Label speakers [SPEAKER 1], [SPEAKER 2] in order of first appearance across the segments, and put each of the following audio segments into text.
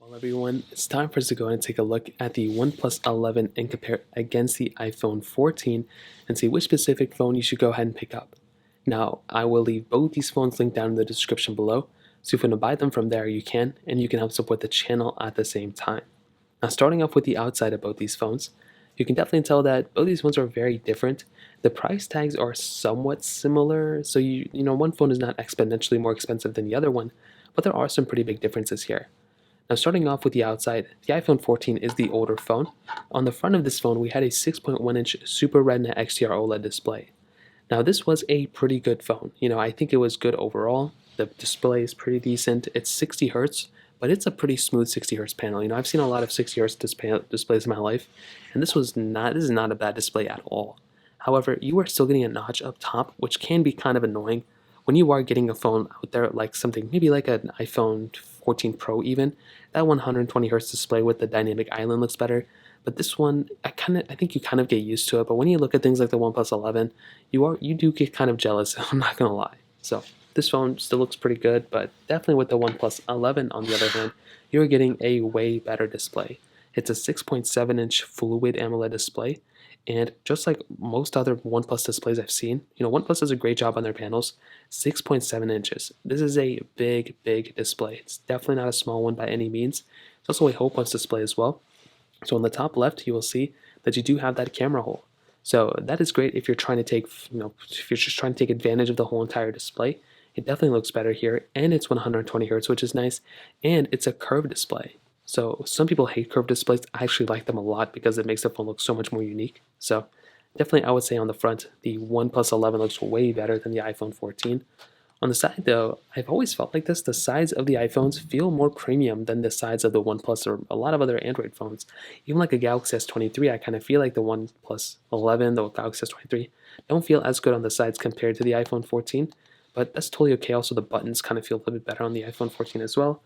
[SPEAKER 1] Well, everyone, it's time for us to go and take a look at the OnePlus 11 and compare against the iPhone 14 and see which specific phone you should go ahead and pick up. Now, I will leave both these phones linked down in the description below, so if you want to buy them from there, you can, and you can help support the channel at the same time. Now, starting off with the outside of both these phones, you can definitely tell that both these phones are very different. The price tags are somewhat similar, so one phone is not exponentially more expensive than the other one, but there are some pretty big differences here. Now, starting off with the outside, the iPhone 14 is the older phone. On the front of this phone, we had a 6.1-inch Super Retina XDR OLED display. Now, this was a pretty good phone. I think it was good overall. The display is pretty decent. It's 60 hertz, but it's a pretty smooth 60 hertz panel. I've seen a lot of 60 hertz displays in my life, and this is not a bad display at all. However, you are still getting a notch up top, which can be kind of annoying when you are getting a phone out there like something maybe like an iPhone 14 Pro even. That 120 hertz display with the dynamic island looks better, but this one I think you kind of get used to it. But when you look at things like the OnePlus 11, you do get kind of jealous. I'm not gonna lie. So this phone still looks pretty good, but definitely with the OnePlus 11 on the other hand, you're getting a way better display. It's a 6.7-inch fluid AMOLED display, and just like most other OnePlus displays I've seen, OnePlus does a great job on their panels. 6.7 inches. This is a big, big display. It's definitely not a small one by any means. It's also a Hope Plus display as well. So on the top left, you will see that you do have that camera hole. So that is great if you're trying to take, if you're just trying to take advantage of the whole entire display. It definitely looks better here, and it's 120 hertz, which is nice, and it's a curved display. So some people hate curved displays. I actually like them a lot because it makes the phone look so much more unique. So definitely I would say on the front, the OnePlus 11 looks way better than the iPhone 14. On the side though, I've always felt like this, the sides of the iPhones feel more premium than the sides of the OnePlus or a lot of other Android phones. Even like a Galaxy S23, I kind of feel like the OnePlus 11, the Galaxy S23, don't feel as good on the sides compared to the iPhone 14, but that's totally okay. Also the buttons kind of feel a little bit better on the iPhone 14 as well.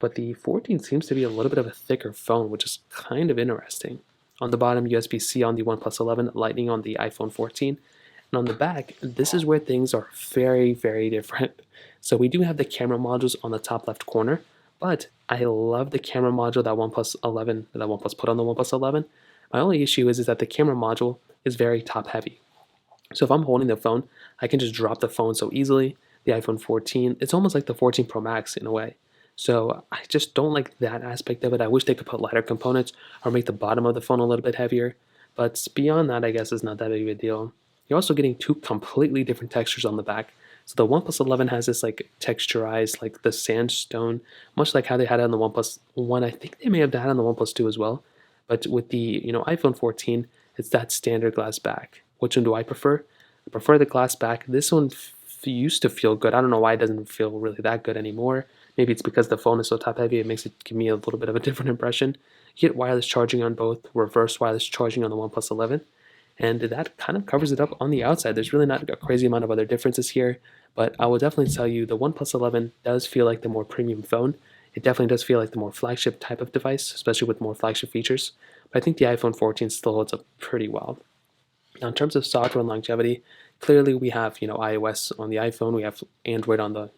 [SPEAKER 1] But the 14 seems to be a little bit of a thicker phone, which is kind of interesting. On the bottom, USB-C on the OnePlus 11, Lightning on the iPhone 14. And on the back, this is where things are very, very different. So we do have the camera modules on the top left corner, but I love the camera module that OnePlus put on the OnePlus 11. My only issue is that the camera module is very top heavy. So if I'm holding the phone, I can just drop the phone so easily. The iPhone 14, it's almost like the 14 Pro Max in a way. So I just don't like that aspect of it. I wish they could put lighter components or make the bottom of the phone a little bit heavier. But beyond that, I guess it's not that big of a deal. You're also getting two completely different textures on the back. So the OnePlus 11 has this like texturized, like the sandstone, much like how they had it on the OnePlus 1. I think they may have had it on the OnePlus 2 as well. But with the iPhone 14, it's that standard glass back. Which one do I prefer? I prefer the glass back. This one used to feel good. I don't know why it doesn't feel really that good anymore. Maybe it's because the phone is so top heavy, it makes it give me a little bit of a different impression. You get wireless charging on both, reverse wireless charging on the OnePlus 11, and that kind of covers it up on the outside. There's really not a crazy amount of other differences here, but I will definitely tell you the OnePlus 11 does feel like the more premium phone. It definitely does feel like the more flagship type of device, especially with more flagship features, but I think the iPhone 14 still holds up pretty well. Now, in terms of software and longevity, clearly we have iOS on the iPhone, we have Android on the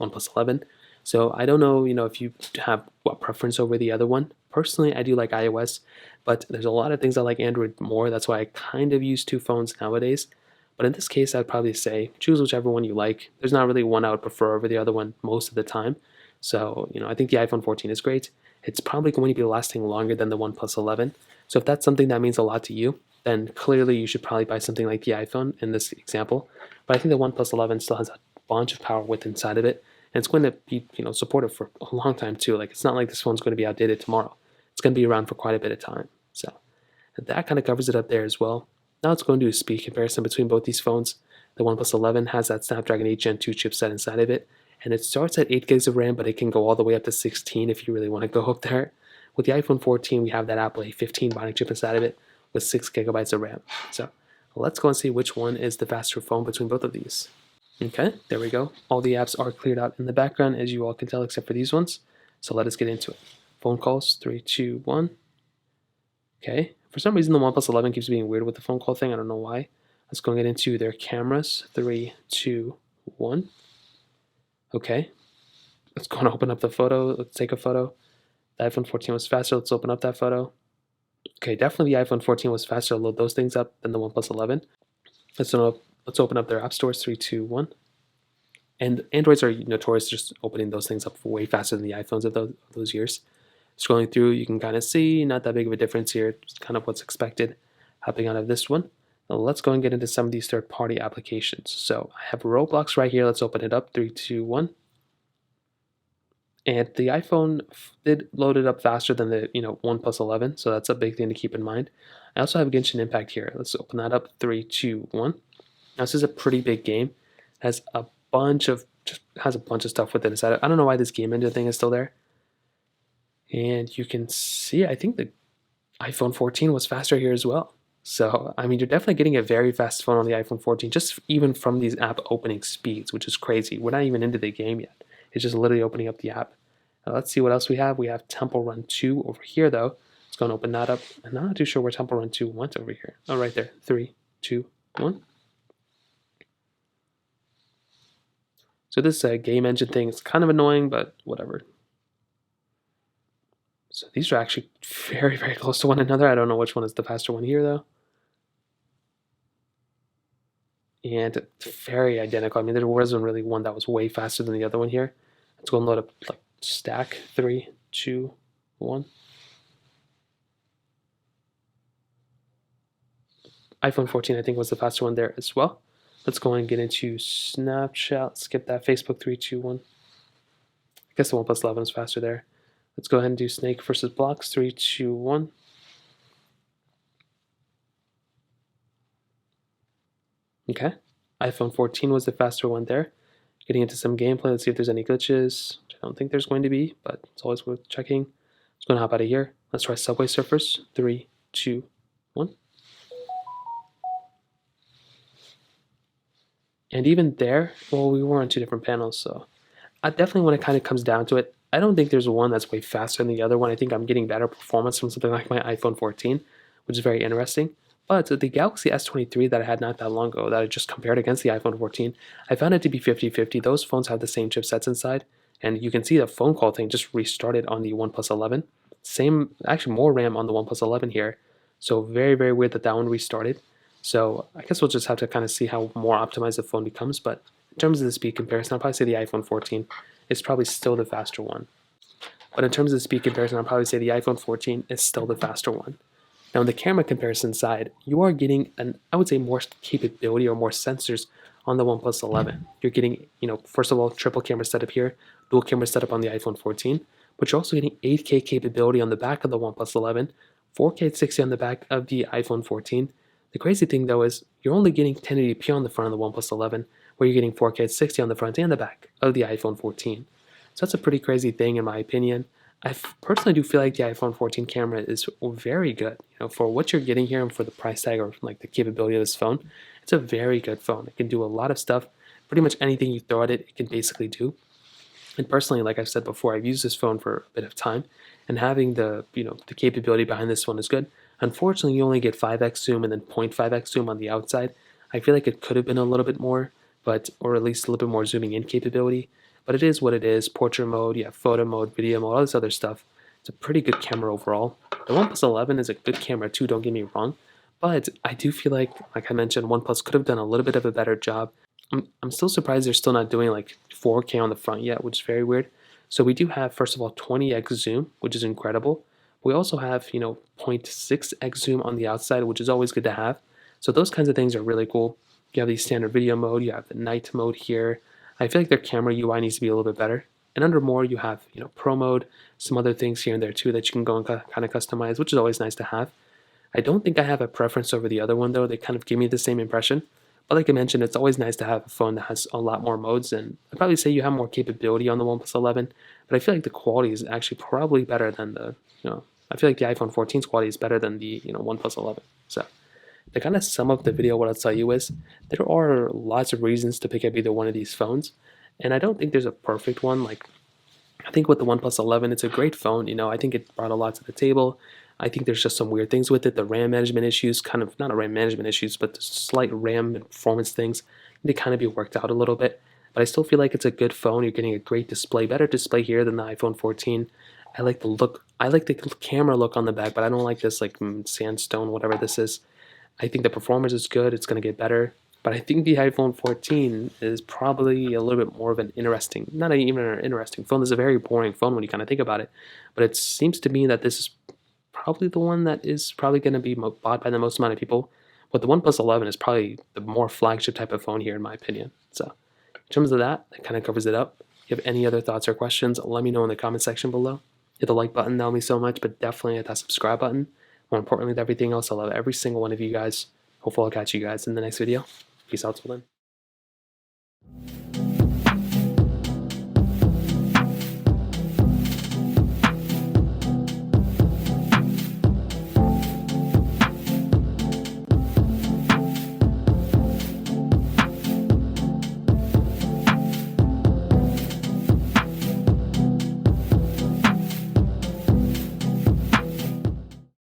[SPEAKER 1] OnePlus 11. So I don't know if you have what preference over the other one. Personally, I do like iOS, but there's a lot of things I like Android more. That's why I kind of use two phones nowadays. But in this case, I'd probably say choose whichever one you like. There's not really one I would prefer over the other one most of the time. So I think the iPhone 14 is great. It's probably going to be lasting longer than the OnePlus 11. So if that's something that means a lot to you, then clearly you should probably buy something like the iPhone in this example. But I think the OnePlus 11 still has a bunch of power width inside of it, and it's going to be supported for a long time too. Like, it's not like this phone's going to be outdated tomorrow. It's going to be around for quite a bit of time. So that kind of covers it up there as well. Now let's go and do a speed comparison between both these phones. The OnePlus 11 has that Snapdragon 8 Gen 2 chipset inside of it, and it starts at 8 gigs of RAM, but it can go all the way up to 16 if you really want to go up there. With the iPhone 14, we have that Apple A15 Bionic chip inside of it with 6 gigabytes of RAM. So let's go and see which one is the faster phone between both of these. Okay, there we go. All the apps are cleared out in the background, as you all can tell, except for these ones. So let us get into it. Phone calls, 3, 2, 1. Okay, for some reason the OnePlus 11 keeps being weird with the phone call thing. I don't know why. Let's go and get into their cameras, 3, 2, 1. Okay, let's go and open up the photo. Let's take a photo. The iPhone 14 was faster. Let's open up that photo. Okay, definitely the iPhone 14 was faster to load those things up than the OnePlus 11. Let's open up their app stores. 3, 2, 1. And Androids are notorious just opening those things up way faster than the iPhones of those years. Scrolling through, you can kind of see not that big of a difference here. Just kind of what's expected. Hopping out of this one. Now let's go and get into some of these third-party applications. So I have Roblox right here. Let's open it up. 3, 2, 1. And the iPhone did load it up faster than the OnePlus 11, so that's a big thing to keep in mind. I also have Genshin Impact here. Let's open that up. 3, 2, 1. Now this is a pretty big game. It has a bunch of stuff within it. I don't know why this game engine thing is still there. And you can see, I think the iPhone 14 was faster here as well. So, I mean, you're definitely getting a very fast phone on the iPhone 14, just even from these app opening speeds, which is crazy. We're not even into the game yet. It's just literally opening up the app. Now, let's see what else we have. We have Temple Run 2 over here, though. Let's go and open that up. And I'm not too sure where Temple Run 2 went over here. Oh, right there. 3, 2, 1. So this game engine thing is kind of annoying, but whatever. So these are actually very, very close to one another. I don't know which one is the faster one here, though. And very identical. I mean, there wasn't really one that was way faster than the other one here. Let's go and load up like stack. 3, 2, 1. iPhone 14, I think, was the faster one there as well. Let's go and get into Snapchat. Skip that. Facebook. 3, 2, 1. I guess the OnePlus 11 is faster there. Let's go ahead and do Snake versus Blocks. 3, 2, 1. Okay. iPhone 14 was the faster one there. Getting into some gameplay. Let's see if there's any glitches. Which I don't think there's going to be, but it's always worth checking. Let's go and hop out of here. Let's try Subway Surfers. 3, 2, 1. And even there, well, we were on two different panels, so I definitely, when it kind of comes down to it, I don't think there's one that's way faster than the other one. I think I'm getting better performance from something like my iPhone 14, which is very interesting. But the Galaxy S23 that I had not that long ago, that I just compared against the iPhone 14, I found it to be 50-50. Those phones have the same chipsets inside, and you can see the phone call thing just restarted on the OnePlus 11. Same, actually more RAM on the OnePlus 11 here. So very, very weird that that one restarted. So I guess we'll just have to kind of see how more optimized the phone becomes. But in terms of the speed comparison, I'll probably say the iPhone 14 is probably still the faster one. But in terms of the speed comparison, I'll probably say the iPhone 14 is still the faster one. Now, on the camera comparison side, you are getting I would say, more capability or more sensors on the OnePlus 11. You're getting, first of all, triple camera setup here, dual camera setup on the iPhone 14, but you're also getting 8K capability on the back of the OnePlus 11, 4K at 60 on the back of the iPhone 14. The crazy thing, though, is you're only getting 1080p on the front of the OnePlus 11, where you're getting 4K at 60 on the front and the back of the iPhone 14. So that's a pretty crazy thing, in my opinion. I personally do feel like the iPhone 14 camera is very good. For what you're getting here and for the price tag or like the capability of this phone, it's a very good phone. It can do a lot of stuff. Pretty much anything you throw at it, it can basically do. And personally, like I've said before, I've used this phone for a bit of time, and having the capability behind this one is good. Unfortunately, you only get 5x zoom and then 0.5x zoom on the outside. I feel like it could have been a little bit more, or at least a little bit more zooming in capability. But it is what it is. Portrait mode, you have photo mode, video mode, all this other stuff. It's a pretty good camera overall. The OnePlus 11 is a good camera too, don't get me wrong. But I do feel like I mentioned, OnePlus could have done a little bit of a better job. I'm still surprised they're still not doing like 4K on the front yet, which is very weird. So we do have, first of all, 20x zoom, which is incredible. We also have, 0.6x zoom on the outside, which is always good to have. So those kinds of things are really cool. You have the standard video mode, you have the night mode here. I feel like their camera UI needs to be a little bit better. And under more, you have, pro mode, some other things here and there too that you can go and kind of customize, which is always nice to have. I don't think I have a preference over the other one though. They kind of give me the same impression. But like I mentioned, it's always nice to have a phone that has a lot more modes, and I'd probably say you have more capability on the OnePlus 11, but I feel like the quality is actually probably better than I feel like the iPhone 14's quality is better than the, OnePlus 11. So to kind of sum up the video, what I'll tell you is there are lots of reasons to pick up either one of these phones, and I don't think there's a perfect one. Like, I think with the OnePlus 11, it's a great phone. I think it brought a lot to the table. I think there's just some weird things with it. The RAM management issues, kind of, not a RAM management issues, but the slight RAM and performance things, they kind of be worked out a little bit. But I still feel like it's a good phone. You're getting a great display, better display here than the iPhone 14. I like the look. I like the camera look on the back, but I don't like this like sandstone, whatever this is. I think the performance is good. It's going to get better. But I think the iPhone 14 is probably a little bit more of an interesting, not even an interesting phone. This is a very boring phone when you kind of think about it. But it seems to me that this is probably the one that is probably going to be bought by the most amount of people. But the OnePlus 11 is probably the more flagship type of phone here, in my opinion. So, in terms of that, that kind of covers it up. If you have any other thoughts or questions, let me know in the comment section below. Hit the like button, that will mean so much, but definitely hit that subscribe button. More importantly than everything else, I love every single one of you guys. Hopefully I'll catch you guys in the next video. Peace out till then.